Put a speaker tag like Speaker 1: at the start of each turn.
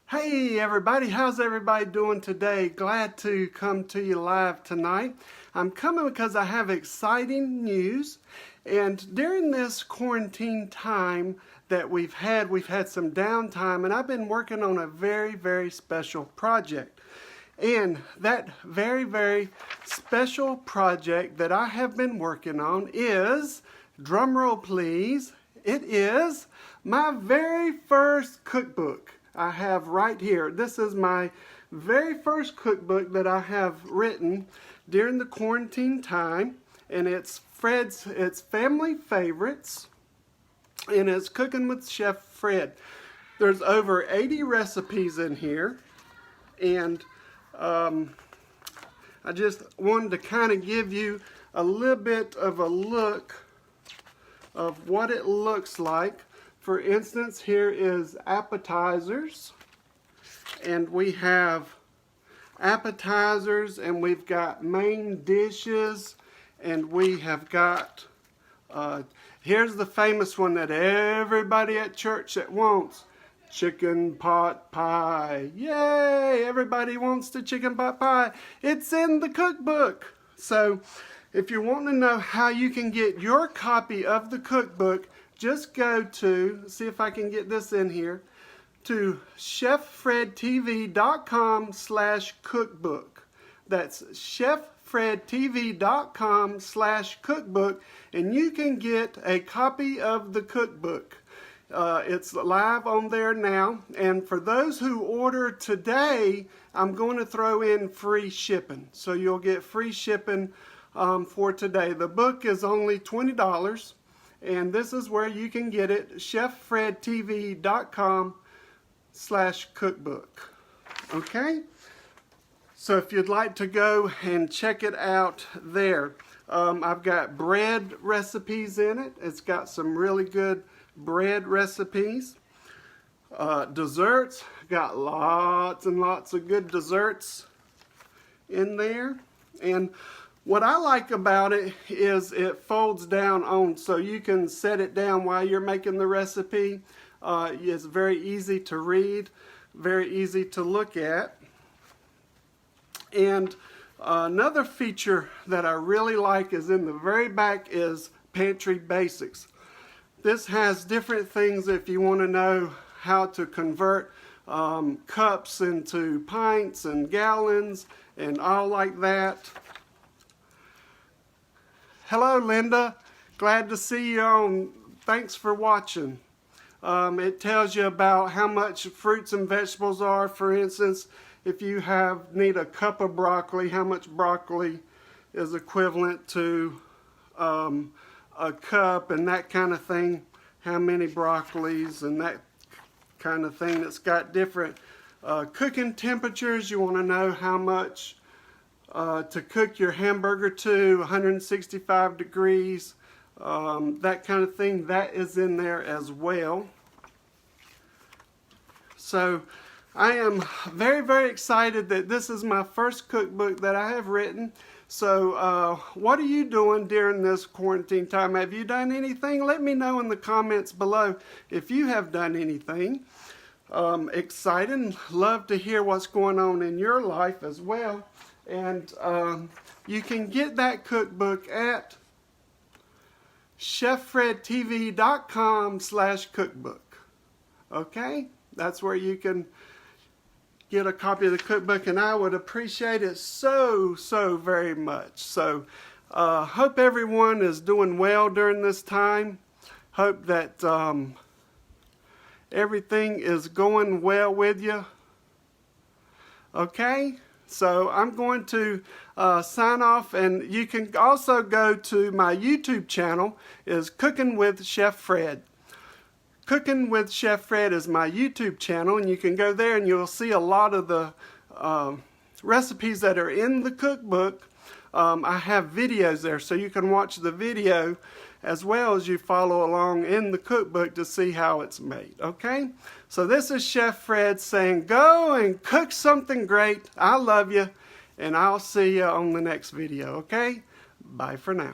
Speaker 1: Hey everybody, how's everybody doing today? Glad to come to you live tonight. I'm coming because I have exciting news, and during this quarantine time that we've had some downtime, and I've been working on a very special project. And that very special project that I have been working on is, drumroll please, it is my very first cookbook. I have right here. This is my very first cookbook that I have written during the quarantine time, and it's family favorites, and it's Cooking with Chef Fred. There's over 80 recipes in here, and I just wanted to kind of give you a little bit of a look of what it looks like. For instance, here is appetizers, and we have appetizers, and we've got main dishes, and we have got, here's the famous one that everybody at church that wants, chicken pot pie. Yay! Everybody wants the chicken pot pie. It's in the cookbook. So if you're wanting to know how you can get your copy of the cookbook, just go to, see if I can get this in here, to cheffredtv.com/cookbook. That's cheffredtv.com/cookbook, and you can get a copy of the cookbook. It's live on there now, and for those who order today, I'm going to throw in free shipping. So you'll get free shipping for today. The book is only $20. And this is where you can get it, cheffredtv.com/cookbook. Okay? So if you'd like to go and check it out there. I've got bread recipes in it. It's got some really good bread recipes. Desserts, got lots and lots of good desserts in there. And what I like about it is it folds down on, so you can set it down while you're making the recipe. It's very easy to read, very easy to look at. And another feature that I really like is in the very back is Pantry Basics. This has different things if you want to know how to convert cups into pints and gallons and all like that. Hello Linda, glad to see you on. Thanks for watching. It tells you about how much fruits and vegetables are. For instance, if you need a cup of broccoli, how much broccoli is equivalent to a cup, and that kind of thing. How many broccolis and that kind of thing. It's got different cooking temperatures. You want to know how much to cook your hamburger to, 165 degrees, that kind of thing. That is in there as well. So I am very excited that this is my first cookbook that I have written. So what are you doing during this quarantine time? Have you done anything? Let me know in the comments below if you have done anything. Excited, love to hear what's going on in your life as well. And you can get that cookbook at cheffredtv.com/cookbook. Okay? That's where you can get a copy of the cookbook, and I would appreciate it so very much. So hope everyone is doing well during this time. Hope that everything is going well with you. Okay? So I'm going to sign off, and you can also go to my YouTube channel, is Cooking with Chef Fred. Cooking with Chef Fred is my YouTube channel, and you can go there and you'll see a lot of the recipes that are in the cookbook. I have videos there, so you can watch the video as well as you follow along in the cookbook to see how it's made. Okay? So this is Chef Fred saying, go and cook something great. I love you, and I'll see you on the next video. Okay? Bye for now.